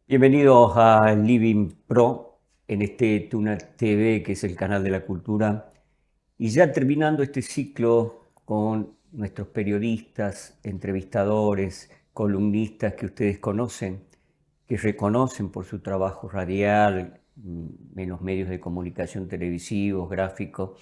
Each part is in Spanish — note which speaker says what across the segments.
Speaker 1: Bienvenidos a Living Pro en este Tuna TV, que es el canal de la cultura. Y ya terminando este ciclo con nuestros periodistas, entrevistadores, columnistas que ustedes conocen, que reconocen por su trabajo radial, en los medios de comunicación televisivos, gráficos,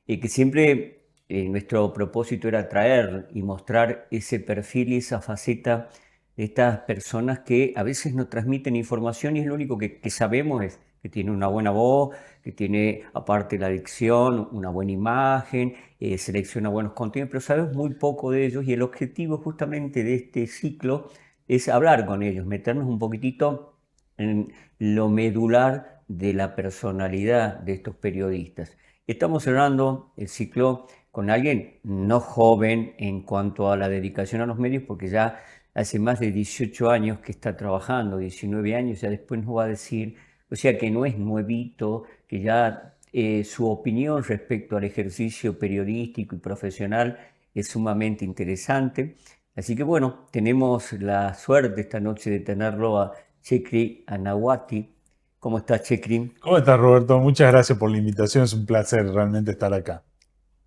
Speaker 1: y que siempre nuestro propósito era traer y mostrar ese perfil y esa faceta de estas personas que a veces nos transmiten información y es lo único que sabemos es que tiene una buena voz, que tiene, aparte la dicción, una buena imagen, selecciona buenos contenidos, pero sabemos muy poco de ellos y el objetivo justamente de este ciclo es hablar con ellos, meternos un poquitito en lo medular de la personalidad de estos periodistas. Estamos cerrando el ciclo con alguien no joven en cuanto a la dedicación a los medios, porque ya hace más de 18 años que está trabajando, 19 años, ya después nos va a decir, o sea que no es nuevito, que ya su opinión respecto al ejercicio periodístico y profesional es sumamente interesante. Así que bueno, tenemos la suerte esta noche de tenerlo a Chekri Anahuati. ¿Cómo estás, Chekri?
Speaker 2: ¿Cómo estás, Roberto? Muchas gracias por la invitación. Es un placer realmente estar acá.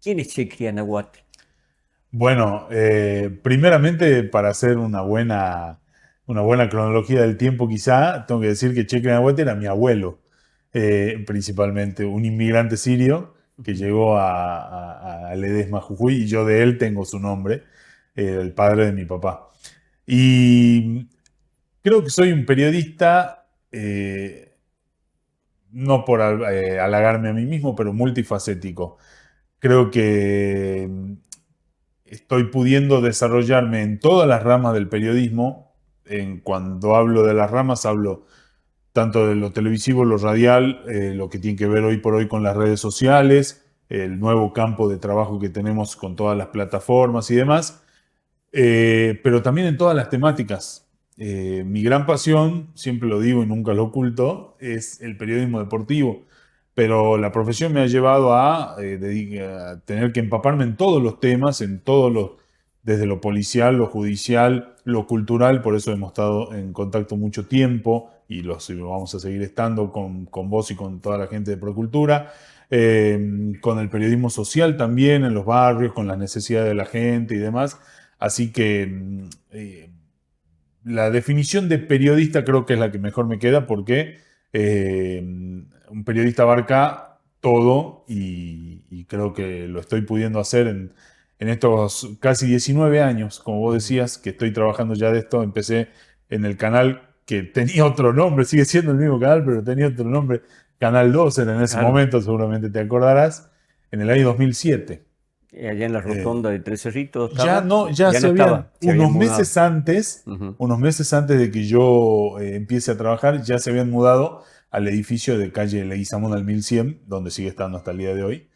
Speaker 1: ¿Quién es Chekri Anahuati?
Speaker 2: Bueno, primeramente, para hacer una buena cronología del tiempo, quizá, tengo que decir que Che Nahuatl era mi abuelo, principalmente, un inmigrante sirio que
Speaker 1: Ujú.
Speaker 2: llegó a Ledesma, Jujuy, y yo de él tengo su nombre, el padre de mi papá. Y creo que soy un periodista, no por halagarme a mí mismo, pero multifacético. Creo que estoy pudiendo desarrollarme en todas las ramas del periodismo. Cuando hablo de las ramas, hablo tanto de lo televisivo, lo radial, lo que tiene que ver hoy por hoy con las redes sociales, el nuevo campo de trabajo que tenemos con todas las plataformas y demás, pero también en todas las temáticas. Mi gran pasión, siempre lo digo y nunca lo oculto, es el periodismo deportivo, pero la profesión me ha llevado a tener que empaparme en todos los temas, desde lo policial, lo judicial, lo cultural, por eso hemos estado en contacto mucho tiempo y lo vamos a seguir estando con vos y con toda la gente de Procultura. Con el periodismo social también, en los barrios, con las necesidades de la gente y demás. Así que la definición de periodista creo que es la que mejor me queda porque un periodista abarca todo y creo que lo estoy pudiendo hacer en estos casi 19 años, como vos
Speaker 1: Ujú.
Speaker 2: decías, que estoy trabajando ya de esto. Empecé en el canal que tenía otro nombre, sigue siendo el mismo canal, pero tenía otro nombre. Canal 2 era en ese
Speaker 1: Claro,
Speaker 2: momento, seguramente te acordarás, en el año 2007.
Speaker 1: allá en la rotonda de Tres Cerritos
Speaker 2: Ya
Speaker 1: estaba,
Speaker 2: no, ya
Speaker 1: ya no
Speaker 2: se habían,
Speaker 1: estaba, se habían mudado. Ujú.
Speaker 2: unos meses antes de que yo empiece a trabajar, ya se habían mudado al edificio de calle Leguizamón al 1100, donde sigue estando hasta el día de hoy.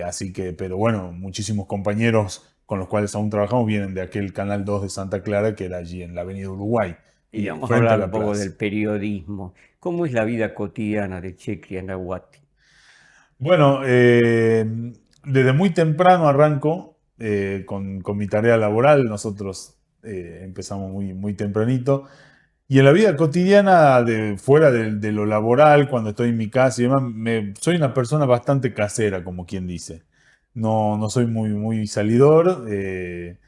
Speaker 2: Así que, pero bueno, muchísimos compañeros con los cuales aún trabajamos vienen de aquel Canal 2 de Santa Clara, que era allí en la Avenida Uruguay,
Speaker 1: Y
Speaker 2: y
Speaker 1: vamos a
Speaker 2: frente a
Speaker 1: hablar un
Speaker 2: la
Speaker 1: poco
Speaker 2: plaza.
Speaker 1: del periodismo. ¿Cómo es la vida cotidiana de Chekri Anahuati?
Speaker 2: Bueno, desde muy temprano arranco con mi tarea laboral. Nosotros empezamos muy tempranito. Y en la vida cotidiana, fuera de lo laboral, cuando estoy en mi casa y demás, soy una persona bastante casera, como quien dice. No soy muy salidor,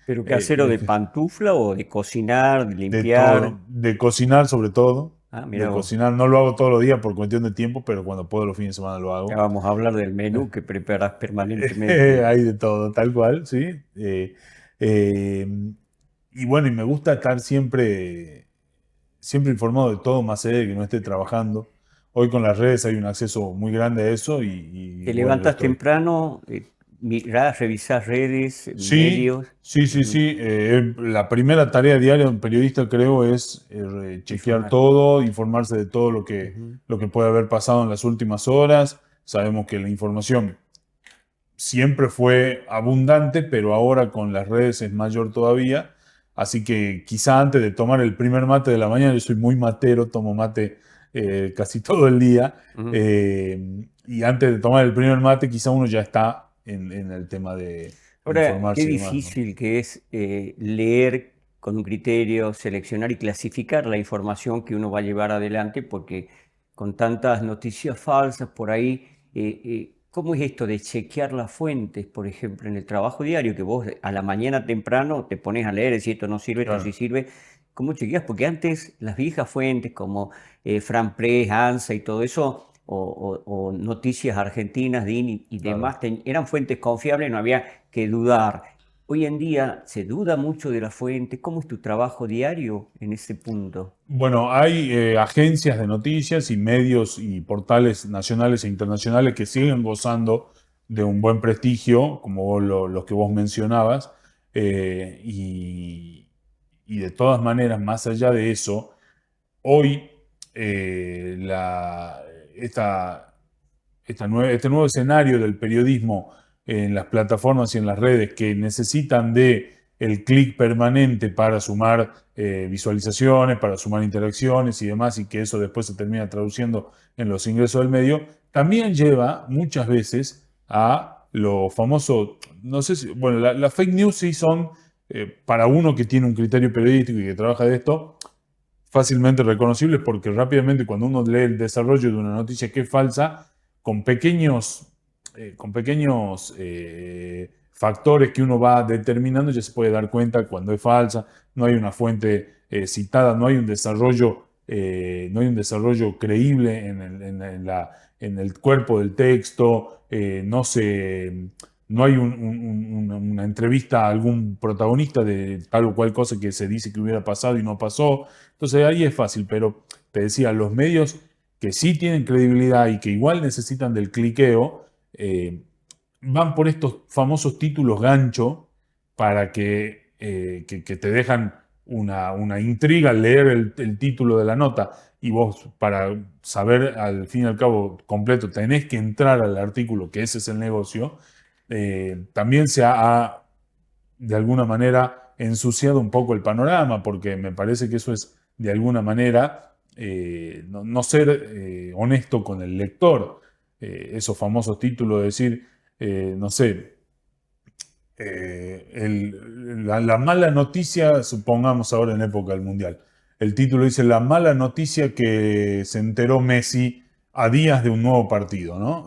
Speaker 1: ¿Pero casero de pantufla o de cocinar, de
Speaker 2: de
Speaker 1: limpiar?
Speaker 2: todo, de cocinar sobre todo.
Speaker 1: Ah, mira
Speaker 2: De
Speaker 1: vos,
Speaker 2: cocinar no lo hago todos los días por cuestión de tiempo, pero cuando puedo los fines de semana lo
Speaker 1: ya
Speaker 2: hago.
Speaker 1: vamos a hablar del menú que preparas permanentemente.
Speaker 2: Hay de todo, tal cual, sí. Eh, y bueno, y me gusta estar siempre informado de todo, más allá de que no esté trabajando. Hoy con las redes hay un acceso muy grande a eso y
Speaker 1: Te
Speaker 2: bueno, lo
Speaker 1: levantas
Speaker 2: estoy.
Speaker 1: temprano, mirás, revisás redes,
Speaker 2: Sí,
Speaker 1: medios,
Speaker 2: sí, sí,
Speaker 1: ujú,
Speaker 2: sí. La primera tarea diaria de un periodista, creo, es chequear
Speaker 1: informar.
Speaker 2: todo, informarse de todo
Speaker 1: Ujú.
Speaker 2: lo que puede haber pasado en las últimas horas. Sabemos que la información siempre fue abundante, pero ahora con las redes es mayor todavía. Así que quizá antes de tomar el primer mate de la mañana, yo soy muy matero, tomo mate casi todo el día.
Speaker 1: Ujú.
Speaker 2: Y antes de tomar el primer mate, quizá uno ya está en el tema de
Speaker 1: Ahora, qué
Speaker 2: informarse y demás, ¿no?
Speaker 1: difícil que es leer. con un criterio, seleccionar y clasificar la información que uno va a llevar adelante, porque con tantas noticias falsas por ahí, ¿cómo es esto de chequear las fuentes, por ejemplo, en el trabajo diario, que vos a la mañana temprano te pones a leer si esto no sirve, esto sí
Speaker 2: Claro.
Speaker 1: sirve? ¿Cómo chequeas? Porque antes las viejas fuentes como Fran Press, ANSA y todo eso, o Noticias Argentinas, DIN y
Speaker 2: Claro.
Speaker 1: demás, eran fuentes confiables, no había que dudar. Hoy en día se duda mucho de la fuente. ¿Cómo es tu trabajo diario en ese punto?
Speaker 2: Bueno, hay agencias de noticias y medios y portales nacionales e internacionales que siguen gozando de un buen prestigio, como los que vos mencionabas, y de todas maneras, más allá de eso, hoy eh, la- esta, este nuevo escenario del periodismo en las plataformas y en las redes que necesitan de el clic permanente para sumar visualizaciones, para sumar interacciones y demás, y que eso después se termina traduciendo en los ingresos del medio, también lleva muchas veces a lo famoso, no sé si, bueno, las fake news sí son, para uno que tiene un criterio periodístico y que trabaja de esto, fácilmente reconocibles porque rápidamente cuando uno lee el desarrollo de una noticia que es falsa, con pequeños factores que uno va determinando, ya se puede dar cuenta cuando es falsa, no hay una fuente citada, no hay un desarrollo creíble en el cuerpo del texto, no hay una entrevista a algún protagonista de tal o cual cosa que se dice que hubiera pasado y no pasó. Entonces ahí es fácil, pero te decía, los medios que sí tienen credibilidad y que igual necesitan del cliqueo, van por estos famosos títulos gancho para que te dejan una intriga al leer el título de la nota y vos para saber al fin y al cabo completo tenés que entrar al artículo, que ese es el negocio. También de alguna manera ensuciado un poco el panorama, porque me parece que eso es de alguna manera no ser honesto con el lector. Esos famosos títulos de decir, no sé, la mala noticia, supongamos ahora en época del Mundial, el título dice la mala noticia que se enteró Messi a días de un nuevo partido, ¿no?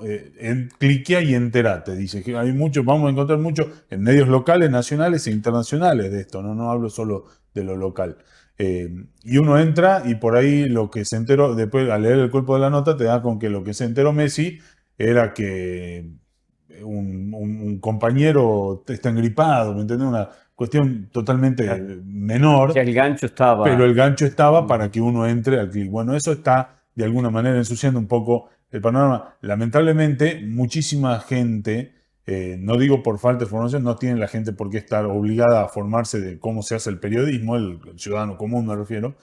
Speaker 2: Cliquea y entérate, dice que hay mucho, vamos a encontrar mucho en medios locales, nacionales e internacionales de esto, ¿no? No hablo solo de lo local. Y uno entra y por ahí lo que se enteró, después al leer el cuerpo de la nota, te da con que lo que se enteró Messi era que un compañero está engripado, ¿me entiendes? Una cuestión totalmente
Speaker 1: Claro. O
Speaker 2: menor,
Speaker 1: sea, el gancho
Speaker 2: pero el
Speaker 1: estaba.
Speaker 2: gancho estaba para
Speaker 1: Ujú.
Speaker 2: que uno entre al clic. Bueno, eso está de alguna manera ensuciando un poco el panorama. Lamentablemente, muchísima gente, no digo por falta de formación, no tiene la gente por qué estar obligada a formarse de cómo se hace el periodismo, el ciudadano común me refiero.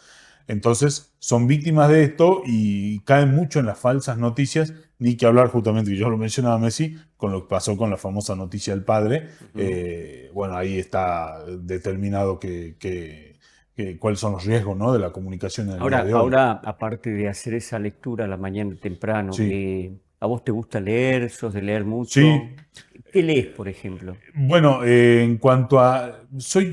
Speaker 2: Entonces, son víctimas de esto y caen mucho en las falsas noticias, ni que hablar justamente, que yo lo mencionaba Messi, con lo que pasó con la famosa noticia del padre.
Speaker 1: Ujú.
Speaker 2: Bueno, ahí está determinado cuáles son los riesgos, ¿no?, de la comunicación en el día
Speaker 1: Ahora,
Speaker 2: de hoy.
Speaker 1: ahora, aparte de hacer esa lectura a la mañana temprano,
Speaker 2: Sí,
Speaker 1: ¿a vos te gusta leer? ¿Sos de leer
Speaker 2: sí.
Speaker 1: mucho? ¿Qué lees, por ejemplo?
Speaker 2: Bueno, en cuanto a... Soy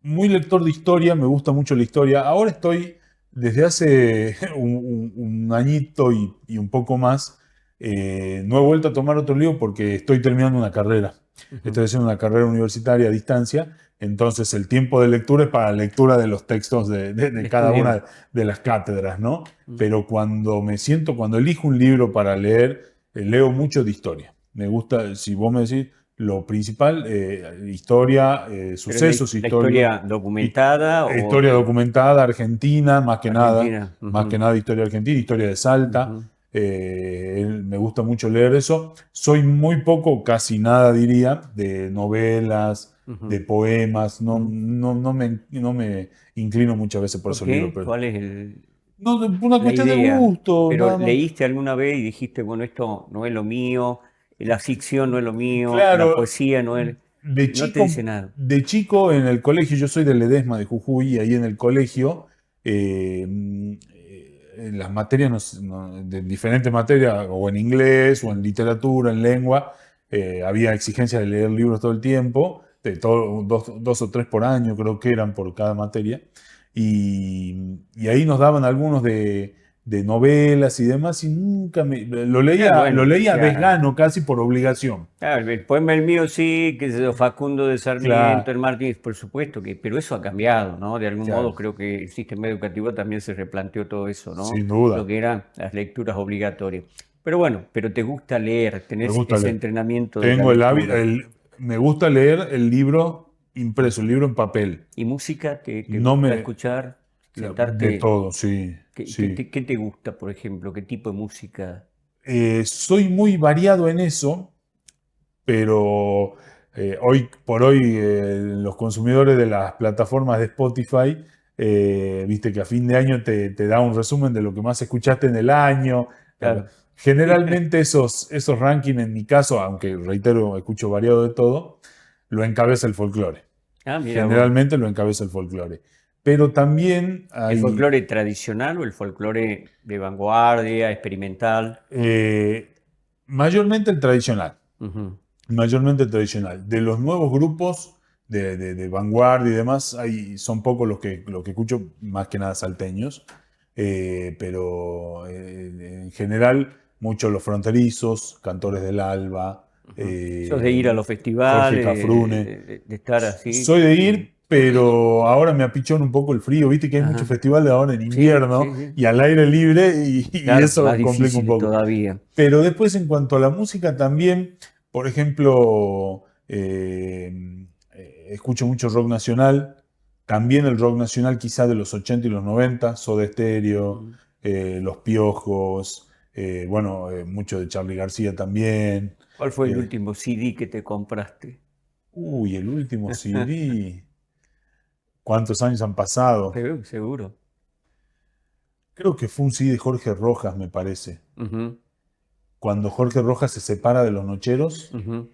Speaker 2: muy lector de historia, me gusta mucho la historia. Ahora estoy, desde hace un añito y un poco más, no he vuelto a tomar otro libro porque estoy terminando una carrera.
Speaker 1: Ujú.
Speaker 2: Estoy haciendo una carrera universitaria a distancia, entonces el tiempo de lectura es para la lectura de los textos de
Speaker 1: De
Speaker 2: cada
Speaker 1: estudio.
Speaker 2: una de las cátedras, ¿no?
Speaker 1: Mm.
Speaker 2: Pero cuando elijo un libro para leer, leo mucho de historia. Me gusta, si vos me decís, lo principal, historia,
Speaker 1: ¿Pero la,
Speaker 2: sucesos
Speaker 1: la
Speaker 2: históricos,
Speaker 1: historia documentada o
Speaker 2: historia documentada, argentina,
Speaker 1: argentina?
Speaker 2: más que
Speaker 1: Ujú,
Speaker 2: nada historia argentina, historia de Salta.
Speaker 1: ujú,
Speaker 2: Me gusta mucho leer eso. Soy muy poco, casi nada diría, de novelas,
Speaker 1: ujú,
Speaker 2: de poemas. No,
Speaker 1: ujú.
Speaker 2: no me inclino muchas veces por
Speaker 1: ¿Por
Speaker 2: esos libros,
Speaker 1: qué?
Speaker 2: pero
Speaker 1: ¿Cuál es
Speaker 2: no, por una
Speaker 1: la
Speaker 2: cuestión de
Speaker 1: idea?
Speaker 2: gusto,
Speaker 1: ¿Pero
Speaker 2: nada más.
Speaker 1: leíste alguna vez y dijiste, bueno, esto no es lo mío, la ficción no es lo mío, la
Speaker 2: Claro,
Speaker 1: poesía no es...
Speaker 2: de
Speaker 1: No te dice
Speaker 2: chico,
Speaker 1: nada.
Speaker 2: de chico en el colegio, yo soy de Ledesma de Jujuy, y ahí en el colegio, en las materias, de diferentes materias, o en inglés, o en literatura, en lengua, había exigencia de leer libros todo el tiempo, dos o tres por año, creo que eran por cada materia. Y ahí nos daban algunos de novelas y demás, y nunca lo leía, lo
Speaker 1: Bueno, o
Speaker 2: leía a
Speaker 1: sea,
Speaker 2: desgano, casi por obligación.
Speaker 1: claro, el poema El mío sí, que es de Facundo de Sarmiento,
Speaker 2: Claro,
Speaker 1: el Martínez, por supuesto que, pero eso ha cambiado, ¿no? De algún modo
Speaker 2: claro,
Speaker 1: creo que el sistema educativo también se replanteó todo eso, ¿no?
Speaker 2: sin
Speaker 1: Lo
Speaker 2: duda.
Speaker 1: que eran las lecturas obligatorias. Pero bueno, pero te gusta leer,
Speaker 2: Me
Speaker 1: tenés
Speaker 2: gusta
Speaker 1: ese
Speaker 2: leer.
Speaker 1: entrenamiento de la
Speaker 2: Tengo
Speaker 1: lectura.
Speaker 2: me gusta leer el libro impreso, el libro en papel.
Speaker 1: ¿Y música? ¿Te
Speaker 2: No
Speaker 1: gusta
Speaker 2: me,
Speaker 1: escuchar?
Speaker 2: de
Speaker 1: Sentarte.
Speaker 2: todo, sí, sí.
Speaker 1: ¿Qué te gusta, por ejemplo? ¿Qué tipo de música?
Speaker 2: Soy muy variado en eso, pero hoy por hoy los consumidores de las plataformas de Spotify, viste que a fin de año te da un resumen de lo que más escuchaste en el año.
Speaker 1: Claro.
Speaker 2: Generalmente esos rankings, en mi caso, aunque reitero, escucho variado de todo, lo encabeza el folclore.
Speaker 1: Ah, mira vos.
Speaker 2: Generalmente lo encabeza el folclore. Pero también
Speaker 1: ¿El
Speaker 2: hay,
Speaker 1: folclore tradicional o el folclore de vanguardia, experimental?
Speaker 2: eh, mayormente el tradicional.
Speaker 1: Ujú,
Speaker 2: Mayormente tradicional. De los nuevos grupos de vanguardia y demás, son pocos los que escucho, más que nada salteños, pero en general muchos los fronterizos, Cantores del Alba,
Speaker 1: ujú. ¿Sos de ir a los
Speaker 2: Jorge
Speaker 1: festivales,
Speaker 2: Cafrune.
Speaker 1: de estar así?
Speaker 2: Soy de
Speaker 1: Mm.
Speaker 2: ir, pero ahora me apichona un poco el frío, viste que hay muchos
Speaker 1: Ajá.
Speaker 2: festivales ahora en
Speaker 1: Sí,
Speaker 2: invierno
Speaker 1: sí, sí.
Speaker 2: y al aire libre y
Speaker 1: Claro, más
Speaker 2: eso complica un
Speaker 1: difícil
Speaker 2: poco.
Speaker 1: todavía.
Speaker 2: Pero después, en cuanto a la música, también, por ejemplo, escucho mucho rock nacional. También el rock nacional, quizá de los 80 y los 90, Soda Stereo,
Speaker 1: Mm.
Speaker 2: Los Piojos, bueno, mucho de Charly García también.
Speaker 1: ¿Cuál fue el
Speaker 2: Eh,
Speaker 1: último CD que te compraste?
Speaker 2: uy, el último CD. ¿Cuántos años han pasado?
Speaker 1: Seguro.
Speaker 2: Creo que fue un CD de Jorge Rojas, me parece.
Speaker 1: Ujú,
Speaker 2: Cuando Jorge Rojas se separa de Los Nocheros,
Speaker 1: ujú,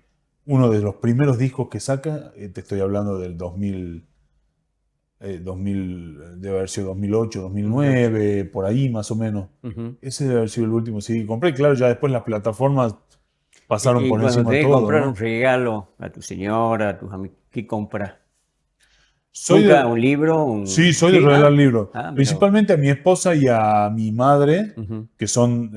Speaker 2: uno de los primeros discos que saca, te estoy hablando del 2000, debe haber sido 2008,
Speaker 1: 2008.
Speaker 2: 2009, por ahí más o menos.
Speaker 1: Ujú.
Speaker 2: Ese debe haber sido el último CD que compré. Claro, ya después las plataformas pasaron
Speaker 1: Y
Speaker 2: por
Speaker 1: cuando
Speaker 2: encima de
Speaker 1: tenés que
Speaker 2: todo,
Speaker 1: comprar un
Speaker 2: ¿no?
Speaker 1: regalo a tu señora, a tus amigos, ¿qué compras?
Speaker 2: Soy
Speaker 1: ¿Nunca
Speaker 2: de,
Speaker 1: un libro?
Speaker 2: sí, soy de
Speaker 1: ¿Sí?
Speaker 2: regalar
Speaker 1: Ah,
Speaker 2: libros.
Speaker 1: mira vos.
Speaker 2: Principalmente a mi esposa y a mi madre,
Speaker 1: Ujú,
Speaker 2: que son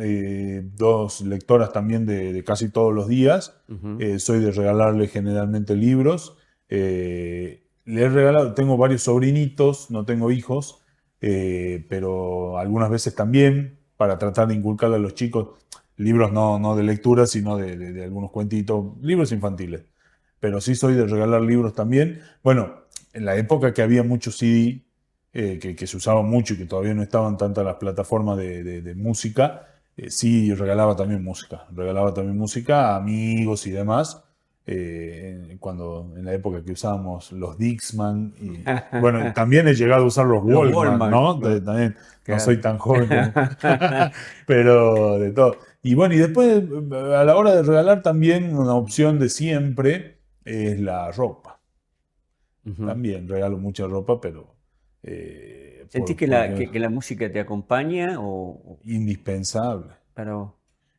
Speaker 2: dos lectoras también de casi todos los días.
Speaker 1: ujú.
Speaker 2: Soy de regalarle generalmente libros. Le he regalado, tengo varios sobrinitos, no tengo hijos, pero algunas veces también, para tratar de inculcarle a los chicos libros no de lectura, sino de algunos cuentitos, libros infantiles. Pero sí soy de regalar libros también. Bueno, en la época que había mucho CD, que se usaba mucho y que todavía no estaban tantas las plataformas de música, sí regalaba también música a amigos y demás, en la época que usábamos los Dixman, y bueno, también he llegado a usar los
Speaker 1: Los
Speaker 2: Walkman,
Speaker 1: Walmart,
Speaker 2: ¿no? También no soy
Speaker 1: claro.
Speaker 2: tan joven como, pero de todo. Y bueno, y después a la hora de regalar también una opción de siempre es la ropa.
Speaker 1: Ujú.
Speaker 2: También regalo mucha ropa, pero
Speaker 1: ¿Sentís que
Speaker 2: porque
Speaker 1: que la música te acompaña
Speaker 2: indispensable,
Speaker 1: para vos?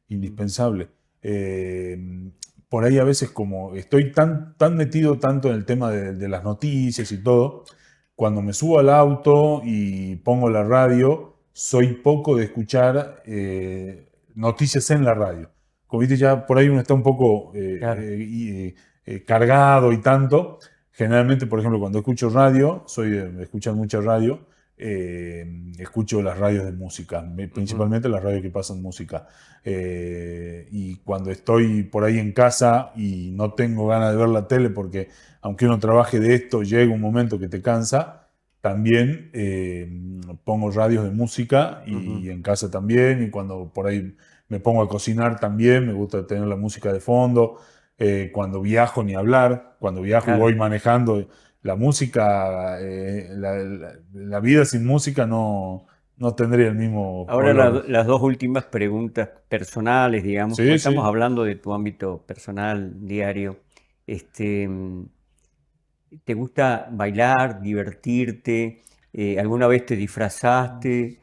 Speaker 1: Mm.
Speaker 2: indispensable. Eh, por ahí a veces como estoy tan metido tanto en el tema de las noticias y todo, cuando me subo al auto y pongo la radio, soy poco de escuchar noticias en la radio. Como viste, ya por ahí uno está un poco
Speaker 1: Claro.
Speaker 2: cargado y tanto. Generalmente, por ejemplo, cuando escucho radio, soy de escuchar mucha radio, escucho las radios de música,
Speaker 1: Ujú.
Speaker 2: principalmente las radios que pasan música. Y cuando estoy por ahí en casa y no tengo ganas de ver la tele, porque aunque uno trabaje de esto, llega un momento que te cansa, también pongo radios de música
Speaker 1: Ujú.
Speaker 2: y en casa también, y cuando por ahí me pongo a cocinar también, me gusta tener la música de fondo. Cuando viajo, ni hablar, cuando viajo y
Speaker 1: Claro.
Speaker 2: voy manejando, la música, la vida sin música no tendría el mismo
Speaker 1: Ahora
Speaker 2: color.
Speaker 1: las dos últimas preguntas personales, digamos, como
Speaker 2: Sí,
Speaker 1: estamos
Speaker 2: sí.
Speaker 1: hablando de tu ámbito personal, diario, este, ¿te gusta bailar, divertirte? ¿Alguna vez te disfrazaste?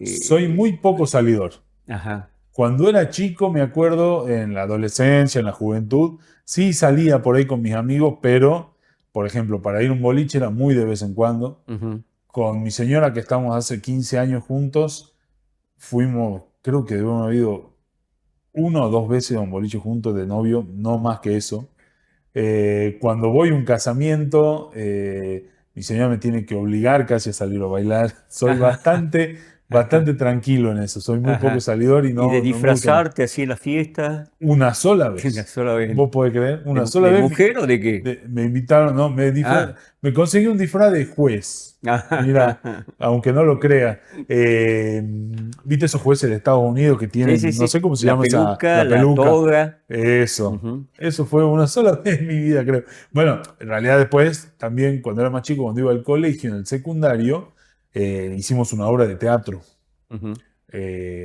Speaker 2: Soy
Speaker 1: Eh,
Speaker 2: muy poco salidor.
Speaker 1: ajá.
Speaker 2: Cuando era chico, me acuerdo, en la adolescencia, en la juventud, sí salía por ahí con mis amigos, pero por ejemplo, para ir a un boliche era muy de vez en cuando.
Speaker 1: Ujú.
Speaker 2: Con mi señora, que estamos hace 15 años juntos, fuimos, creo que debemos haber ido una o dos veces a un boliche juntos de novio, no más que eso. Cuando voy a un casamiento, mi señora me tiene que obligar casi a salir a bailar. Soy bastante tranquilo en eso. Soy muy poco
Speaker 1: Ajá.
Speaker 2: salidor y
Speaker 1: ¿Y de
Speaker 2: no me gusta.
Speaker 1: disfrazarte así en la fiesta?
Speaker 2: Una sola
Speaker 1: Una
Speaker 2: vez.
Speaker 1: sola vez.
Speaker 2: ¿Vos podés creer?
Speaker 1: ¿De,
Speaker 2: Una sola
Speaker 1: de
Speaker 2: vez
Speaker 1: mujer o de qué?
Speaker 2: me invitaron, no,
Speaker 1: Ah.
Speaker 2: me conseguí un disfraz de juez. Mira, aunque no lo crea. ¿Viste esos jueces de Estados Unidos que
Speaker 1: Sí, sí,
Speaker 2: tienen, no
Speaker 1: sí.
Speaker 2: sé cómo se
Speaker 1: La
Speaker 2: llama esa,
Speaker 1: peluca,
Speaker 2: la
Speaker 1: la
Speaker 2: peluca?
Speaker 1: toga.
Speaker 2: Eso.
Speaker 1: Ujú,
Speaker 2: Eso fue una sola vez en mi vida, creo. Bueno, en realidad después, también cuando era más chico, cuando iba al colegio, en el secundario, hicimos una obra de teatro
Speaker 1: ujú.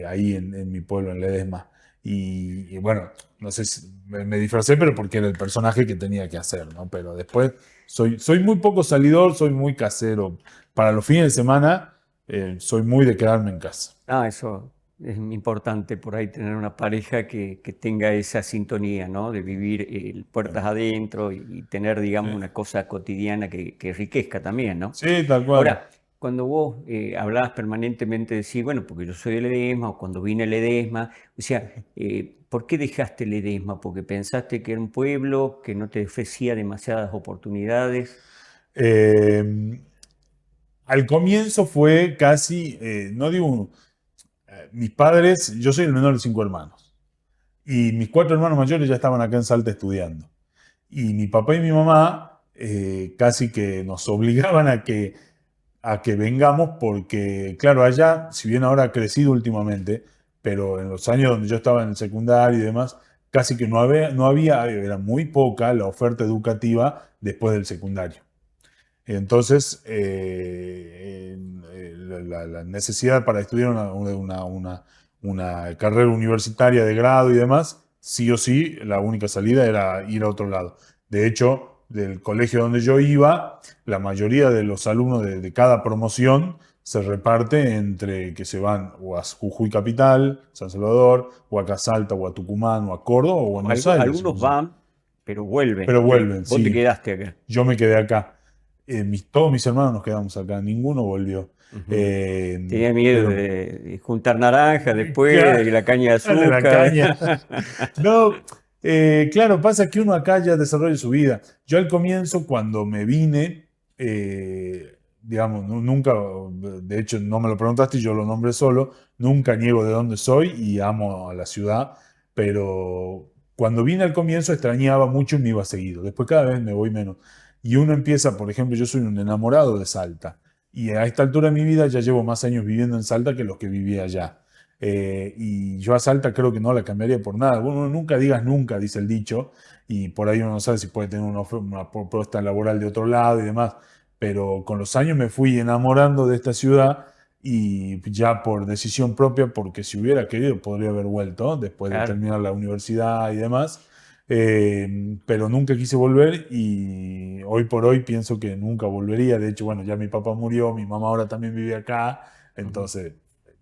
Speaker 2: ahí en mi pueblo, en Ledesma. Y bueno, no sé si me disfracé, pero porque era el personaje que tenía que hacer, ¿no? Pero después soy muy poco salidor, soy muy casero. Para los fines de semana, soy muy de quedarme en casa.
Speaker 1: Ah, eso es importante por ahí tener una pareja que tenga esa sintonía, ¿no? De vivir puertas adentro y tener, digamos, una cosa cotidiana que enriquezca también, ¿no?
Speaker 2: Sí, tal cual.
Speaker 1: Ahora, cuando vos hablabas permanentemente de decir, bueno, porque yo soy de Ledesma o cuando vine a Ledesma, o sea, ¿por qué dejaste Ledesma? ¿Porque pensaste que era un pueblo que no te ofrecía demasiadas oportunidades?
Speaker 2: Eh, Al comienzo fue casi, no digo, mis padres, yo soy el menor de cinco hermanos, y mis cuatro hermanos mayores ya estaban acá en Salta estudiando. Y mi papá y mi mamá casi que nos obligaban a que vengamos porque, claro, allá, si bien ahora ha crecido últimamente, pero en los años donde yo estaba en el secundario y demás, casi que no había, era muy poca la oferta educativa después del secundario. Entonces, la necesidad para estudiar una carrera universitaria de grado y demás, sí o sí, la única salida era ir a otro lado. De hecho, del colegio donde yo iba, la mayoría de los alumnos de cada promoción se reparte entre que se van o a Jujuy Capital, San Salvador, o acá a Salta, o a Tucumán, o a Córdoba, o a Buenos Aires
Speaker 1: Algunos
Speaker 2: inclusive.
Speaker 1: van, pero vuelven.
Speaker 2: Pero vuelven,
Speaker 1: Vos te
Speaker 2: sí.
Speaker 1: quedaste acá.
Speaker 2: Yo me quedé acá. Todos mis hermanos nos quedamos acá, ninguno volvió.
Speaker 1: Ujú.
Speaker 2: Eh,
Speaker 1: Tenía miedo
Speaker 2: pero,
Speaker 1: de juntar naranjas después,
Speaker 2: claro,
Speaker 1: de la caña de
Speaker 2: de la
Speaker 1: azúcar.
Speaker 2: caña. No, claro, pasa que uno acá ya desarrolla su vida. Yo al comienzo, cuando me vine, digamos, nunca, de hecho no me lo preguntaste y yo lo nombré solo, nunca niego de dónde soy y amo a la ciudad, pero cuando vine al comienzo extrañaba mucho y me iba seguido. Después cada vez me voy menos. Y uno empieza, por ejemplo, yo soy un enamorado de Salta. Y a esta altura de mi vida ya llevo más años viviendo en Salta que los que vivía allá. Y yo a Salta creo que no la cambiaría por nada. Bueno, nunca digas nunca, dice el dicho, y por ahí uno no sabe si puede tener una propuesta laboral de otro lado y demás. Pero con los años me fui enamorando de esta ciudad y ya por decisión propia, porque si hubiera querido podría haber vuelto después de
Speaker 1: Claro.
Speaker 2: terminar la universidad y demás. Pero nunca quise volver y hoy por hoy pienso que nunca volvería. De hecho, bueno, ya mi papá murió, mi mamá ahora también vive acá,
Speaker 1: Ujú.
Speaker 2: entonces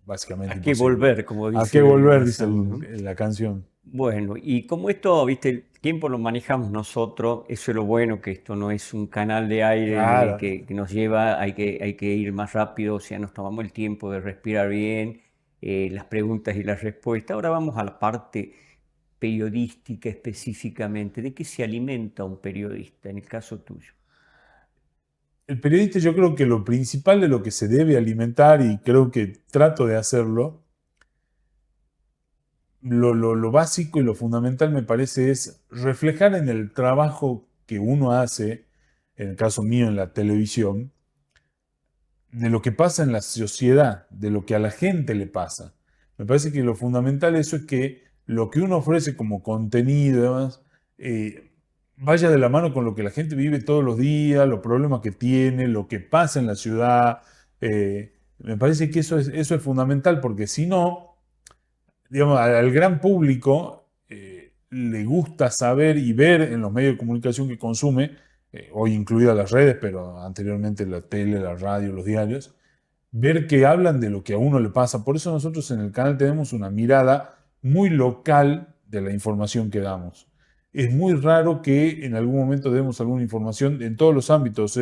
Speaker 2: básicamente
Speaker 1: ¿A qué
Speaker 2: imposible.
Speaker 1: volver, como
Speaker 2: ¿A
Speaker 1: dice
Speaker 2: qué
Speaker 1: la
Speaker 2: volver? Dice
Speaker 1: canción, ¿no?
Speaker 2: la canción.
Speaker 1: Bueno, y como esto, viste, el tiempo lo manejamos nosotros, eso es lo bueno, que esto no es un canal de aire
Speaker 2: Claro.
Speaker 1: que nos lleva, hay que ir más rápido, o sea, nos tomamos el tiempo de respirar bien, las preguntas y las respuestas. Ahora vamos a la parte periodística específicamente. ¿De qué se alimenta un periodista en el caso tuyo?
Speaker 2: El periodista yo creo que lo principal de lo que se debe alimentar, y creo que trato de hacerlo, lo básico y lo fundamental me parece es reflejar en el trabajo que uno hace, en el caso mío en la televisión, de lo que pasa en la sociedad, de lo que a la gente le pasa. Me parece que lo fundamental eso es que lo que uno ofrece como contenido y demás, vaya de la mano con lo que la gente vive todos los días, los problemas que tiene, lo que pasa en la ciudad. Me parece que eso es fundamental porque si no, digamos, al gran público le gusta saber y ver en los medios de comunicación que consume, hoy incluidas las redes, pero anteriormente la tele, la radio, los diarios, ver que hablan de lo que a uno le pasa. Por eso nosotros en el canal tenemos una mirada muy local de la información que damos. es muy raro que en algún momento demos alguna información en todos los ámbitos,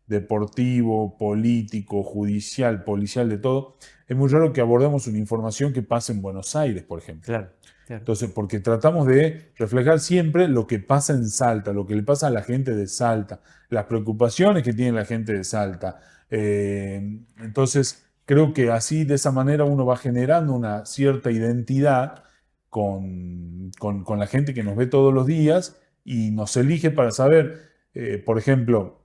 Speaker 2: deportivo, político, judicial, policial, de todo. Es muy raro que abordemos una información que pase en Buenos Aires, por ejemplo.
Speaker 1: Claro, claro.
Speaker 2: Entonces, porque tratamos de reflejar siempre lo que pasa en Salta, lo que le pasa a la gente de Salta, las preocupaciones que tiene la gente de Salta. Entonces, creo que así, de esa manera, uno va generando una cierta identidad con la gente que nos ve todos los días y nos elige para saber, por ejemplo,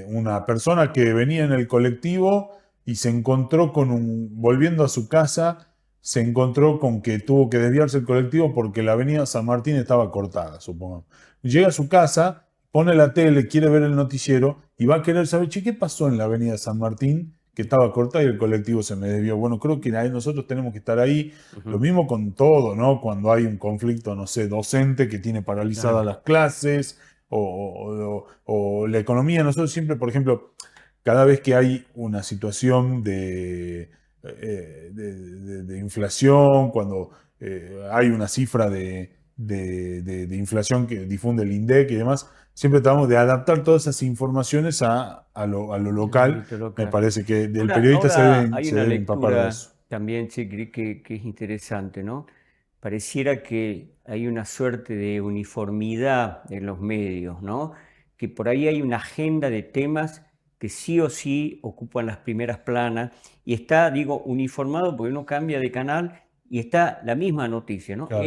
Speaker 2: una persona que venía en el colectivo y se encontró volviendo a su casa, se encontró con que tuvo que desviarse el colectivo porque la avenida San Martín estaba cortada, supongamos. Llega a su casa, pone la tele, quiere ver el noticiero y va a querer saber, che, ¿qué pasó en la avenida San Martín? Que estaba cortada y el colectivo se me desvió. Bueno, creo que ahí nosotros tenemos que estar ahí. Lo
Speaker 1: Ujú.
Speaker 2: mismo con todo, ¿no? Cuando hay un conflicto, no sé, docente que tiene paralizadas
Speaker 1: Claro.
Speaker 2: las clases o la economía. Nosotros siempre, por ejemplo, cada vez que hay una situación de inflación, cuando hay una cifra de inflación que difunde el INDEC y demás, siempre tratamos de adaptar todas esas informaciones a lo
Speaker 1: El
Speaker 2: local.
Speaker 1: ámbito
Speaker 2: Me
Speaker 1: local.
Speaker 2: parece que el periodista se
Speaker 1: Ahora
Speaker 2: debe,
Speaker 1: hay
Speaker 2: se
Speaker 1: una
Speaker 2: debe empapar de eso.
Speaker 1: lectura también, che, que es interesante, ¿no? Pareciera que hay una suerte de uniformidad en los medios, ¿no? Que por ahí hay una agenda de temas que sí o sí ocupan las primeras planas y está, digo, uniformado porque uno cambia de canal y está la misma noticia, ¿no?
Speaker 2: Claro,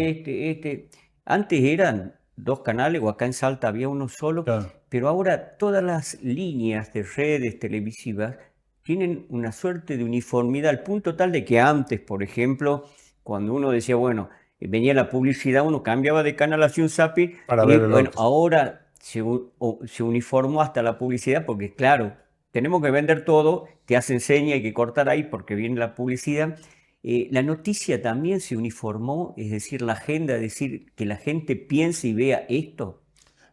Speaker 1: Antes eran dos canales o acá en Salta había uno solo,
Speaker 2: claro.
Speaker 1: pero ahora todas las líneas de redes televisivas tienen una suerte de uniformidad, al punto tal de que antes, por ejemplo, cuando uno decía, bueno, venía la publicidad, uno cambiaba de canal hacia un zapping
Speaker 2: Para ver
Speaker 1: y
Speaker 2: el
Speaker 1: bueno,
Speaker 2: otro.
Speaker 1: ahora se uniformó hasta la publicidad porque claro, tenemos que vender todo, te hacen seña, hay que cortar ahí porque viene la publicidad. La noticia también se uniformó, es decir, la agenda, es decir, que la gente piense y vea esto.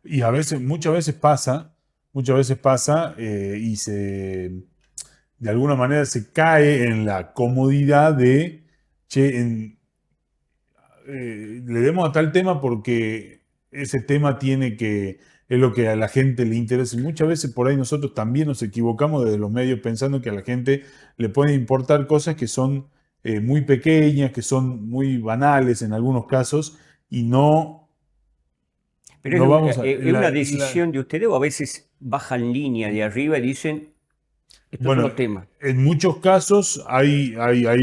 Speaker 2: Y muchas veces pasa y de alguna manera se cae en la comodidad de, che, le demos a tal tema porque ese tema es lo que a la gente le interesa. Y muchas veces por ahí nosotros también nos equivocamos desde los medios pensando que a la gente le pueden importar cosas que son muy pequeñas, que son muy banales en algunos casos, y
Speaker 1: Pero
Speaker 2: no vamos a...
Speaker 1: es una decisión de ustedes o a veces bajan línea de arriba y dicen, estos son
Speaker 2: Bueno,
Speaker 1: los temas.
Speaker 2: en muchos casos hay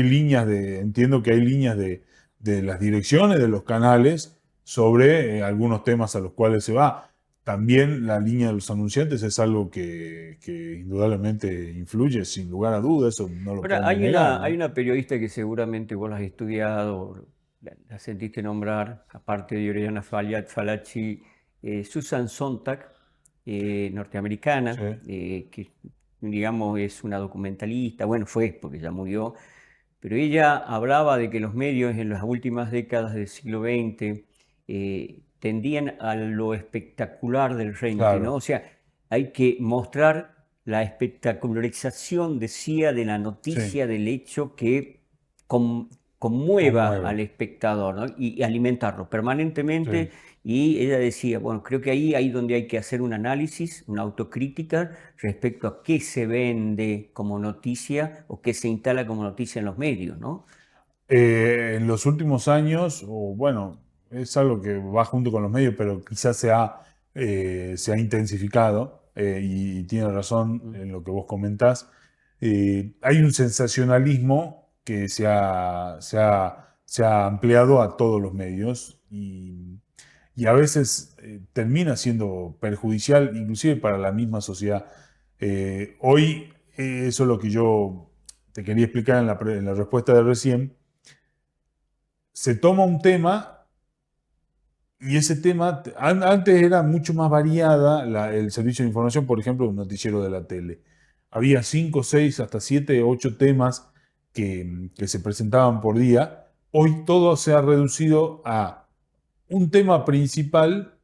Speaker 2: líneas entiendo que hay líneas de las direcciones de los canales sobre algunos temas a los cuales se va. También la línea de los anunciantes es algo que indudablemente influye, sin lugar a dudas, eso no lo
Speaker 1: Ahora,
Speaker 2: podemos negar,
Speaker 1: hay
Speaker 2: ¿no?
Speaker 1: una periodista que seguramente vos la has estudiado, la sentiste nombrar, aparte de Oriana Falachi, Susan Sontag,
Speaker 2: Sí,
Speaker 1: norteamericana, que digamos es una documentalista, bueno, fue porque ya murió, pero ella hablaba de que los medios en las últimas décadas del siglo XX tendían a lo espectacular del rating, ¿no?
Speaker 2: claro,
Speaker 1: O sea, hay que mostrar la espectacularización, decía, de la
Speaker 2: sí,
Speaker 1: noticia, del hecho que con- conmueva
Speaker 2: conmueve,
Speaker 1: al espectador, ¿no? Y alimentarlo
Speaker 2: sí.
Speaker 1: permanentemente. Y ella decía, bueno, creo que ahí donde hay que hacer un análisis, una autocrítica respecto a qué se vende como noticia o qué se instala como noticia en los medios, ¿no?
Speaker 2: En los últimos años, o bueno, es algo que va junto con los medios, pero quizás se ha intensificado, y tiene razón
Speaker 1: Mm.
Speaker 2: en lo que vos comentás. Hay un sensacionalismo que se ha ampliado a todos los medios y a veces termina siendo perjudicial, inclusive para la misma sociedad. Hoy, eso es lo que yo te quería explicar en la respuesta de recién. Se toma un tema y ese tema, antes era mucho más variada el servicio de información, por ejemplo, un noticiero de la tele. Había 5, 6, hasta 7, 8 temas que se presentaban por día. Hoy todo se ha reducido a un tema principal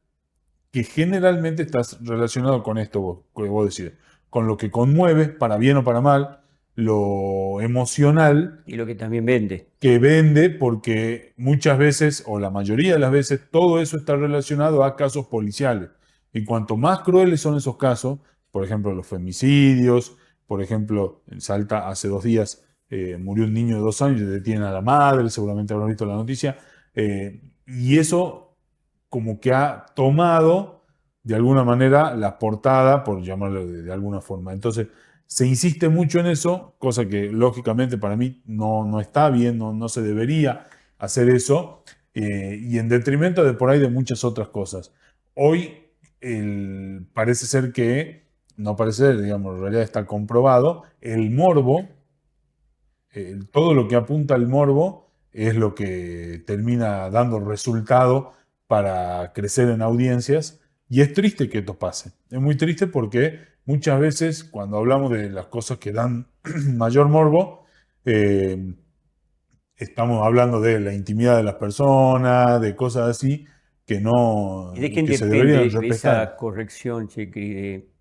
Speaker 2: que generalmente está relacionado con esto que vos decís, con lo que conmueve, para bien o para mal, lo emocional
Speaker 1: Y lo que también vende.
Speaker 2: que vende, porque muchas veces, o la mayoría de las veces, todo eso está relacionado a casos policiales. Y cuanto más crueles son esos casos, por ejemplo, los femicidios, por ejemplo, en Salta hace 2 días murió un niño de 2 años y detienen a la madre, seguramente habrán visto la noticia, y eso como que ha tomado de alguna manera la portada, por llamarlo de alguna forma. Entonces, se insiste mucho en eso, cosa que lógicamente para mí no está bien, no se debería hacer eso, y en detrimento de por ahí de muchas otras cosas. Hoy parece ser que, no parece ser, digamos, en realidad está comprobado, el morbo, todo lo que apunta al morbo es lo que termina dando resultado para crecer en audiencias. Y es triste que esto pase. Es muy triste porque muchas veces cuando hablamos de las cosas que dan mayor morbo, eh, estamos hablando de la intimidad de las personas, de cosas así
Speaker 1: ¿Y de quién
Speaker 2: que se deberían
Speaker 1: depende esa
Speaker 2: respetar.
Speaker 1: corrección, Checri,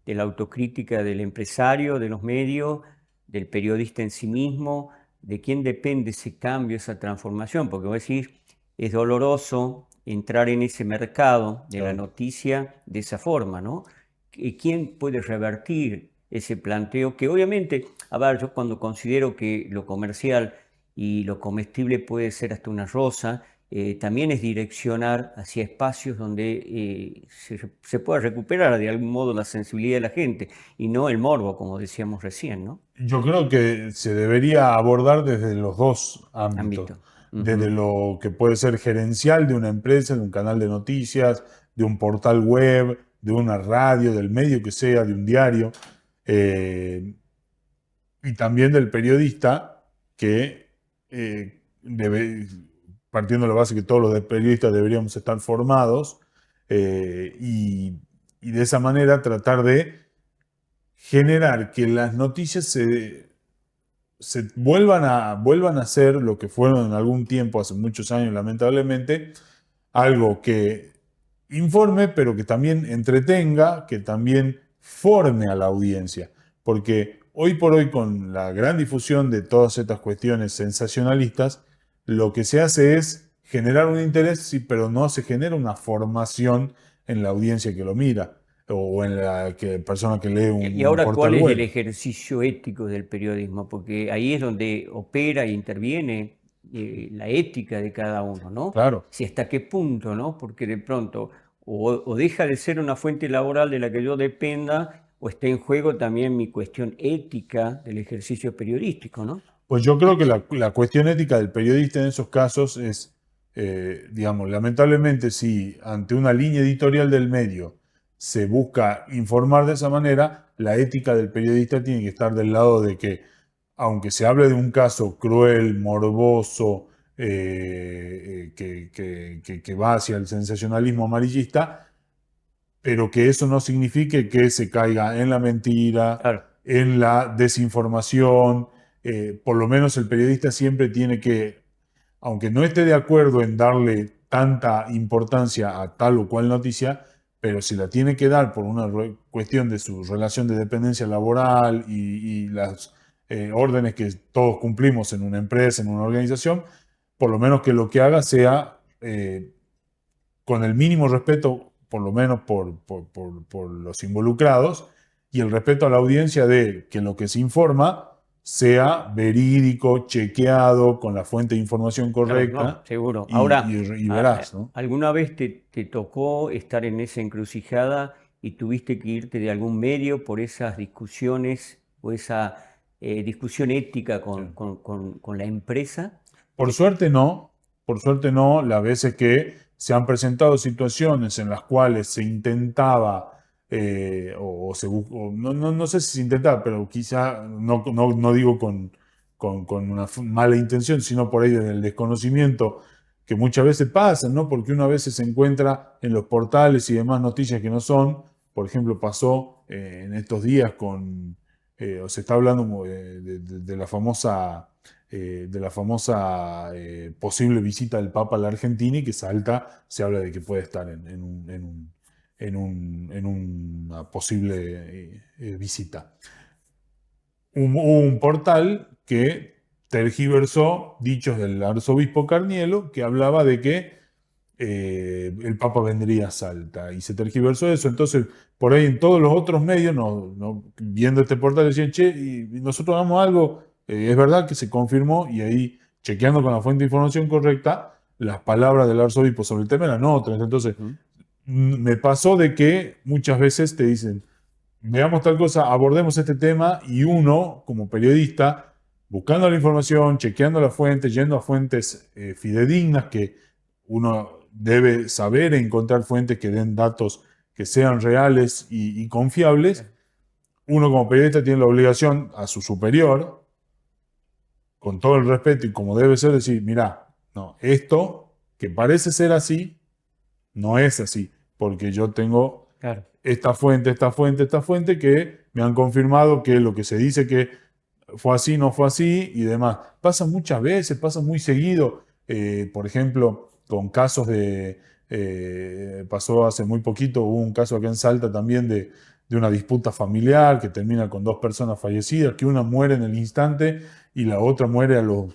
Speaker 1: de la autocrítica del empresario, de los medios, del periodista en sí mismo? ¿De quién depende ese cambio, esa transformación? Porque vos decís, es doloroso entrar en ese mercado de la
Speaker 2: Claro.
Speaker 1: noticia de esa forma, ¿no? ¿Quién puede revertir ese planteo? Que obviamente, a ver, yo cuando considero que lo comercial y lo comestible puede ser hasta una rosa, también es direccionar hacia espacios donde se pueda recuperar de algún modo la sensibilidad de la gente y no el morbo, como decíamos recién, ¿no?
Speaker 2: Yo creo que se debería abordar desde los dos ámbitos,
Speaker 1: Ámbito.
Speaker 2: desde
Speaker 1: Ujú.
Speaker 2: lo que puede ser gerencial de una empresa, de un canal de noticias, de un portal web, de una radio, del medio que sea, de un diario, eh, y también del periodista que debe, partiendo de la base que todos los periodistas deberíamos estar formados, eh, y, y de esa manera tratar de generar que las noticias se vuelvan a ser lo que fueron en algún tiempo, hace muchos años lamentablemente, algo que informe, pero que también entretenga, que también forme a la audiencia. Porque hoy por hoy, con la gran difusión de todas estas cuestiones sensacionalistas, lo que se hace es generar un interés, sí, pero no se genera una formación en la audiencia que lo mira o en la persona que lee
Speaker 1: Y
Speaker 2: un
Speaker 1: ahora, ¿cuál
Speaker 2: portal
Speaker 1: es el
Speaker 2: web.
Speaker 1: ejercicio ético del periodismo? Porque ahí es donde opera e interviene la ética de cada uno, ¿no?
Speaker 2: Claro.
Speaker 1: Si hasta qué punto, ¿no? Porque de pronto o deja de ser una fuente laboral de la que yo dependa, o está en juego también mi cuestión ética del ejercicio periodístico, ¿no?
Speaker 2: Pues yo creo que la cuestión ética del periodista en esos casos es, digamos, lamentablemente si ante una línea editorial del medio se busca informar de esa manera, la ética del periodista tiene que estar del lado de que, aunque se hable de un caso cruel, morboso, que va hacia el sensacionalismo amarillista, pero que eso no signifique que se caiga en la mentira,
Speaker 1: Claro.
Speaker 2: en la desinformación. Por lo menos el periodista siempre tiene que, aunque no esté de acuerdo en darle tanta importancia a tal o cual noticia, pero si la tiene que dar por una cuestión de su relación de dependencia laboral y las órdenes que todos cumplimos en una empresa, en una organización, por lo menos que lo que haga sea con el mínimo respeto, por lo menos por los involucrados, y el respeto a la audiencia de que lo que se informa sea verídico, chequeado, con la fuente de información
Speaker 1: Claro, no,
Speaker 2: correcta
Speaker 1: seguro.
Speaker 2: y,
Speaker 1: Ahora,
Speaker 2: y veraz, ¿no?
Speaker 1: ¿alguna vez te tocó estar en esa encrucijada y tuviste que irte de algún medio por esas discusiones o esa discusión ética
Speaker 2: Sí.
Speaker 1: con la empresa?
Speaker 2: Por suerte no, por suerte no, las veces que se han presentado situaciones en las cuales se intentaba, o se buscó, no sé si se intentaba, pero quizá no digo con una mala intención, sino por ahí desde el desconocimiento que muchas veces pasa, ¿no? Porque uno a veces se encuentra en los portales y demás noticias que no son. Por ejemplo, pasó en estos días o se está hablando de la famosa posible visita del Papa a la Argentina, y que Salta se habla de que puede estar en una posible visita. hubo un portal que tergiversó dichos del arzobispo Carnielo, que hablaba de que el Papa vendría a Salta, y se tergiversó eso. Entonces, por ahí en todos los otros medios, viendo este portal, decían, che, y nosotros hagamos algo, es verdad que se confirmó, y ahí, chequeando con la fuente de información correcta, las palabras del arzobispo sobre el tema eran otras. Entonces, me pasó de que muchas veces te dicen, veamos tal cosa, abordemos este tema, y uno, como periodista, buscando la información, chequeando la fuente, yendo a fuentes fidedignas, que uno debe saber encontrar fuentes que den datos que sean reales y confiables. Uno como periodista tiene la obligación a su superior, con todo el respeto y como debe ser, decir, mira, no, esto que parece ser así, no es así, porque yo tengo
Speaker 1: Claro.
Speaker 2: esta fuente que me han confirmado que lo que se dice que fue así, no fue así y demás. Pasa muchas veces, pasa muy seguido. Por ejemplo, con casos pasó hace muy poquito, hubo un caso acá en Salta también de una disputa familiar que termina con dos personas fallecidas, que una muere en el instante y la otra muere a los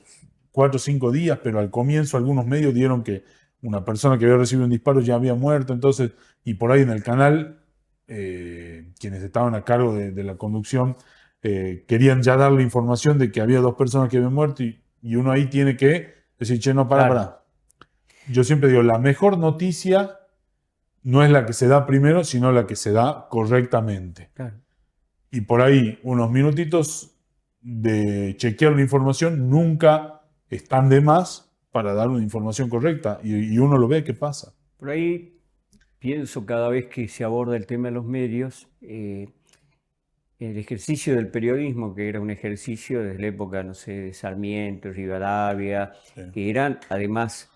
Speaker 2: 4 o 5 días, pero al comienzo algunos medios dieron que una persona que había recibido un disparo ya había muerto. Entonces, y por ahí en el canal, quienes estaban a cargo de la conducción, querían ya darle información de que había dos personas que habían muerto, y uno ahí tiene que decir, che, no,
Speaker 1: Claro,
Speaker 2: para. Yo siempre digo, la mejor noticia no es la que se da primero, sino la que se da correctamente.
Speaker 1: claro.
Speaker 2: Y por ahí unos minutitos de chequear la información nunca están de más para dar una información correcta, y uno lo ve que pasa.
Speaker 1: Por ahí pienso cada vez que se aborda el tema de los medios, el ejercicio del periodismo, que era un ejercicio desde la época, no sé, de Sarmiento, Rivadavia,
Speaker 2: Sí,
Speaker 1: que eran además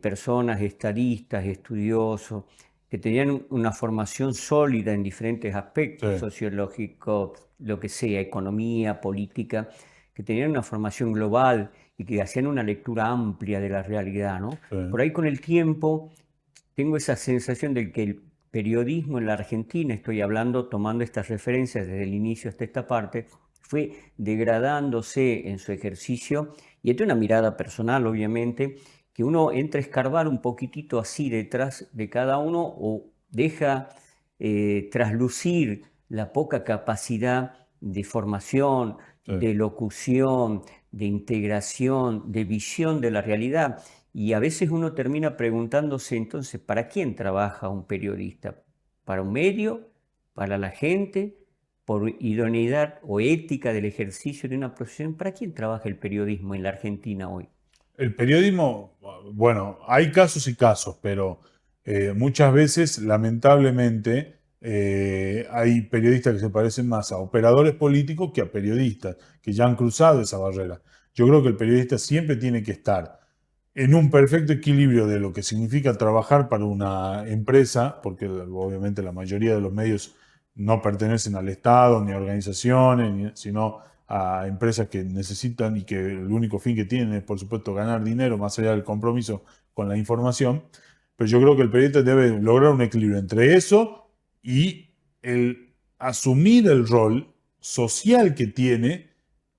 Speaker 1: personas, estadistas, estudiosos, que tenían una formación sólida en diferentes
Speaker 2: sí,
Speaker 1: aspectos, sociológicos, lo que sea, economía, política, que tenían una formación global y que hacían una lectura amplia de la realidad, ¿no?
Speaker 2: sí.
Speaker 1: Por ahí con el tiempo tengo esa sensación de que el periodismo en la Argentina, estoy hablando, tomando estas referencias desde el inicio hasta esta parte, fue degradándose en su ejercicio, y esto es una mirada personal, obviamente, que uno entra a escarbar un poquitito así detrás de cada uno o deja traslucir la poca capacidad de formación,
Speaker 2: Sí.
Speaker 1: de locución, de integración, de visión de la realidad. Y a veces uno termina preguntándose entonces, ¿para quién trabaja un periodista? ¿Para un medio? ¿Para la gente? ¿Por idoneidad o ética del ejercicio de una profesión? ¿Para quién trabaja el periodismo en la Argentina hoy?
Speaker 2: El periodismo, bueno, hay casos y casos, pero muchas veces, lamentablemente, hay periodistas que se parecen más a operadores políticos que a periodistas, que ya han cruzado esa barrera. Yo creo que el periodista siempre tiene que estar en un perfecto equilibrio de lo que significa trabajar para una empresa, porque obviamente la mayoría de los medios no pertenecen al Estado ni a organizaciones, sino a empresas que necesitan y que el único fin que tienen es, por supuesto, ganar dinero más allá del compromiso con la información. Pero yo creo que el periodista debe lograr un equilibrio entre eso y el asumir el rol social que tiene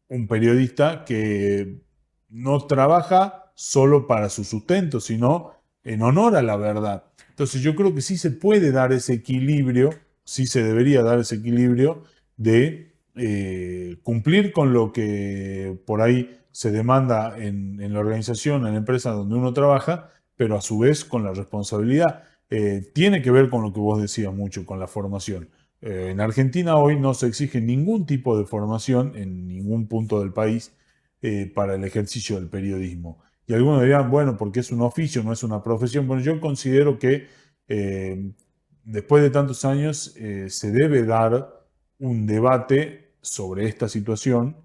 Speaker 2: un periodista que no trabaja solo para su sustento, sino en honor a la verdad. Entonces yo creo que sí se puede dar ese equilibrio, sí se debería dar ese equilibrio de cumplir con lo que por ahí se demanda en la organización, en la empresa donde uno trabaja, pero a su vez con la responsabilidad. Tiene que ver con lo que vos decías mucho, con la formación. En Argentina hoy no se exige ningún tipo de formación en ningún punto del país para el ejercicio del periodismo. Y algunos dirán, bueno, porque es un oficio, no es una profesión. Bueno, yo considero que eh, después de tantos años se debe dar un debate sobre esta situación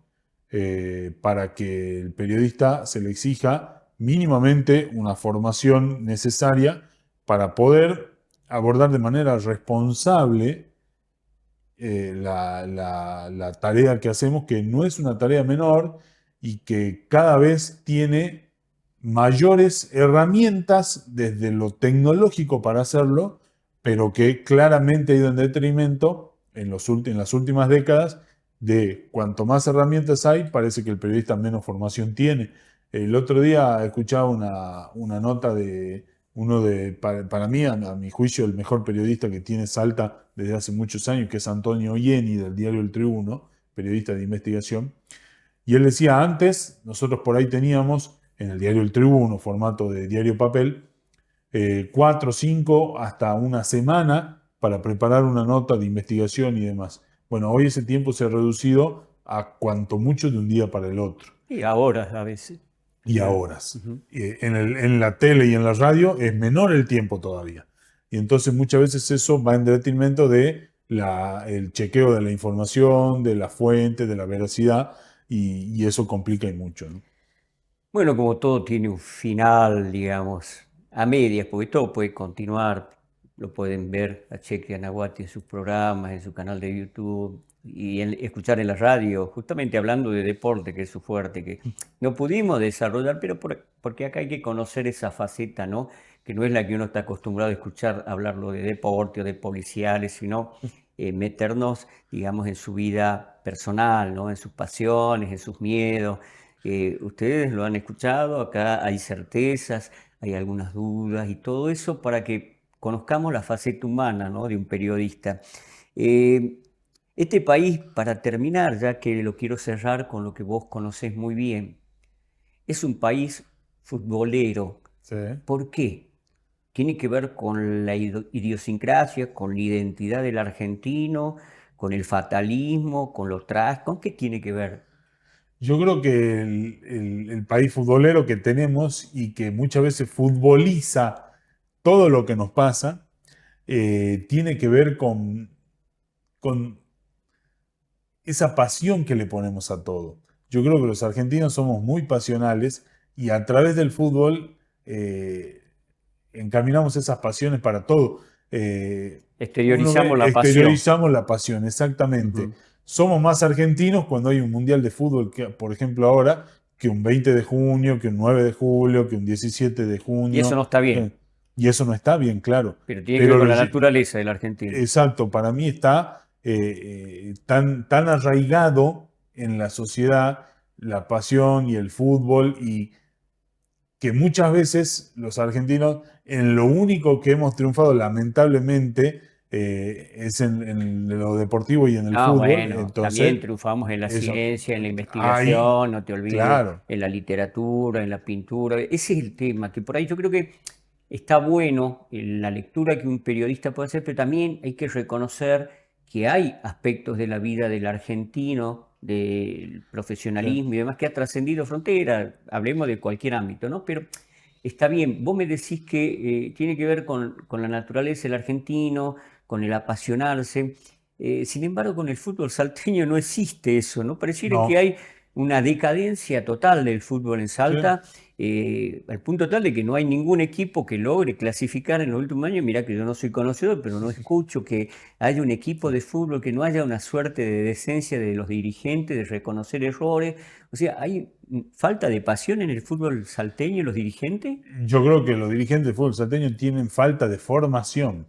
Speaker 2: para que el periodista se le exija mínimamente una formación necesaria para poder abordar de manera responsable la tarea que hacemos, que no es una tarea menor y que cada vez tiene mayores herramientas desde lo tecnológico para hacerlo, pero que claramente ha ido en detrimento en las últimas décadas de cuanto más herramientas hay, parece que el periodista menos formación tiene. El otro día escuchaba una nota de uno para mí, a mi juicio, el mejor periodista que tiene Salta desde hace muchos años, que es Antonio Ieni, del diario El Tribuno, periodista de investigación. Y él decía, antes, nosotros por ahí teníamos en el diario El Tribuno, formato de diario papel, 4, 5, hasta una semana para preparar una nota de investigación y demás. Bueno, hoy ese tiempo se ha reducido a cuanto mucho de un día para el otro.
Speaker 1: Y ahora a veces.
Speaker 2: Y a
Speaker 1: Claro.
Speaker 2: horas.
Speaker 1: Ujú.
Speaker 2: En la tele y en la radio es menor el tiempo todavía. Y entonces muchas veces eso va en detrimento de el chequeo de la información, de la fuente, de la veracidad, y eso complica y mucho, ¿no?
Speaker 1: Bueno, como todo tiene un final, digamos, a medias, porque todo puede continuar, lo pueden ver a Cheque Anahuati en sus programas, en su canal de YouTube y escuchar en la radio, justamente hablando de deporte, que es su fuerte, que no pudimos desarrollar, pero porque acá hay que conocer esa faceta, ¿no? Que no es la que uno está acostumbrado a escuchar hablarlo de deporte o de policiales, sino meternos, digamos, en su vida personal, ¿no? En sus pasiones, en sus miedos. Ustedes lo han escuchado, acá hay certezas, hay algunas dudas y todo eso para que conozcamos la faceta humana, ¿no? De un periodista. Eh, este país, para terminar, ya que lo quiero cerrar con lo que vos conocés muy bien, es un país futbolero.
Speaker 2: Sí.
Speaker 1: ¿Por qué? Tiene que ver con la idiosincrasia, con la identidad del argentino, con el fatalismo, con lo trágico. ¿Con qué tiene que ver?
Speaker 2: Yo creo que el país futbolero que tenemos y que muchas veces futboliza todo lo que nos pasa, tiene que ver con esa pasión que le ponemos a todo. Yo creo que los argentinos somos muy pasionales y a través del fútbol encaminamos esas pasiones para todo. Uno
Speaker 1: Exteriorizamos
Speaker 2: ve,
Speaker 1: la pasión.
Speaker 2: exteriorizamos la pasión, exactamente.
Speaker 1: Ujú.
Speaker 2: Somos más argentinos cuando hay un mundial de fútbol, que, por ejemplo, ahora, que un 20 de junio, que un 9 de julio, que un 17 de
Speaker 1: Y eso
Speaker 2: junio.
Speaker 1: no está
Speaker 2: eh,
Speaker 1: bien,
Speaker 2: y eso no está bien, claro.
Speaker 1: pero tiene que ver
Speaker 2: Pero
Speaker 1: con la naturaleza del argentino.
Speaker 2: exacto, para mí está tan arraigado en la sociedad la pasión y el fútbol y que muchas veces los argentinos en lo único que hemos triunfado lamentablemente es en lo deportivo y en el
Speaker 1: Ah,
Speaker 2: fútbol.
Speaker 1: bueno, también
Speaker 2: Entonces,
Speaker 1: triunfamos en la
Speaker 2: eso,
Speaker 1: ciencia, en la
Speaker 2: ahí,
Speaker 1: investigación, no te olvides,
Speaker 2: claro,
Speaker 1: en la literatura, en la pintura. Ese es el tema, que por ahí yo creo que está bueno en la lectura que un periodista puede hacer, pero también hay que reconocer que hay aspectos de la vida del argentino, del
Speaker 2: sí,
Speaker 1: profesionalismo y demás, que ha trascendido fronteras, hablemos de cualquier ámbito, ¿no? Pero está bien, vos me decís que tiene que ver con la naturaleza del argentino, con el apasionarse. Sin embargo, con el fútbol salteño no existe eso, ¿no? Pareciera que
Speaker 2: no,
Speaker 1: hay una decadencia total del fútbol en
Speaker 2: sí.
Speaker 1: Salta, al punto tal de que no hay ningún equipo que logre clasificar en los últimos años. Mirá que yo no soy conocedor, pero no escucho que haya un equipo de fútbol, que no haya una suerte de decencia de los dirigentes, de reconocer errores. O sea, hay falta de pasión en el fútbol salteño, los dirigentes.
Speaker 2: Yo creo que los dirigentes de fútbol salteño tienen falta de formación,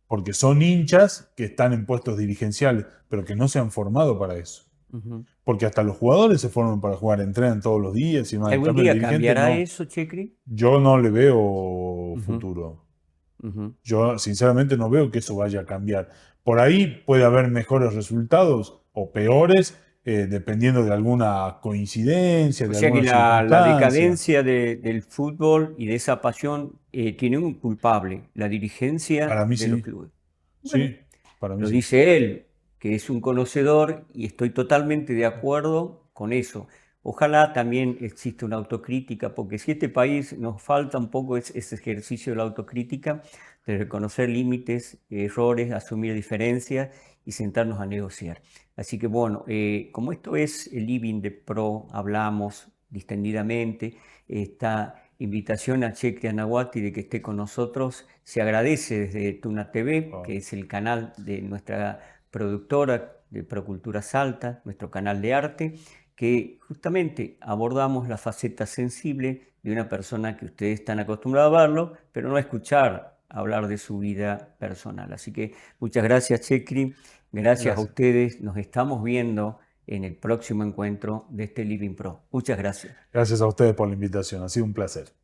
Speaker 2: porque son hinchas que están en puestos dirigenciales, pero que no se han formado para eso.
Speaker 1: Ujú.
Speaker 2: Porque hasta los jugadores se forman para jugar, entrenan todos los días y más. En
Speaker 1: ¿Algún
Speaker 2: cambio, el
Speaker 1: día
Speaker 2: dirigente
Speaker 1: cambiará
Speaker 2: no.
Speaker 1: eso, Checri?
Speaker 2: Yo no le veo
Speaker 1: Ujú,
Speaker 2: futuro.
Speaker 1: ujú.
Speaker 2: Yo sinceramente no veo que eso vaya a cambiar. Por ahí puede haber mejores resultados o peores, dependiendo de alguna coincidencia,
Speaker 1: O
Speaker 2: de
Speaker 1: sea que
Speaker 2: alguna
Speaker 1: la
Speaker 2: circunstancia.
Speaker 1: decadencia del fútbol y de esa pasión tiene un culpable, la dirigencia
Speaker 2: Para mí
Speaker 1: de los
Speaker 2: sí,
Speaker 1: clubes. Bueno,
Speaker 2: sí, para mí
Speaker 1: lo
Speaker 2: sí.
Speaker 1: dice él, que es un conocedor y estoy totalmente de acuerdo con eso. Ojalá también exista una autocrítica, porque si este país nos falta un poco ese ejercicio de la autocrítica, de reconocer límites, errores, asumir diferencias y sentarnos a negociar. Así que bueno, como esto es el Living de Pro, hablamos distendidamente, esta invitación a Cheque Anahuati de que esté con nosotros se agradece desde Tuna TV,
Speaker 2: Ah,
Speaker 1: que es el canal de nuestra productora de Procultura Salta, nuestro canal de arte, que justamente abordamos la faceta sensible de una persona que ustedes están acostumbrados a verlo, pero no a escuchar hablar de su vida personal. Así que muchas gracias, Chekri. Gracias a
Speaker 2: Gracias.
Speaker 1: ustedes. Nos estamos viendo en el próximo encuentro de este Living Pro. Muchas gracias.
Speaker 2: Gracias a ustedes por la invitación. Ha sido un placer.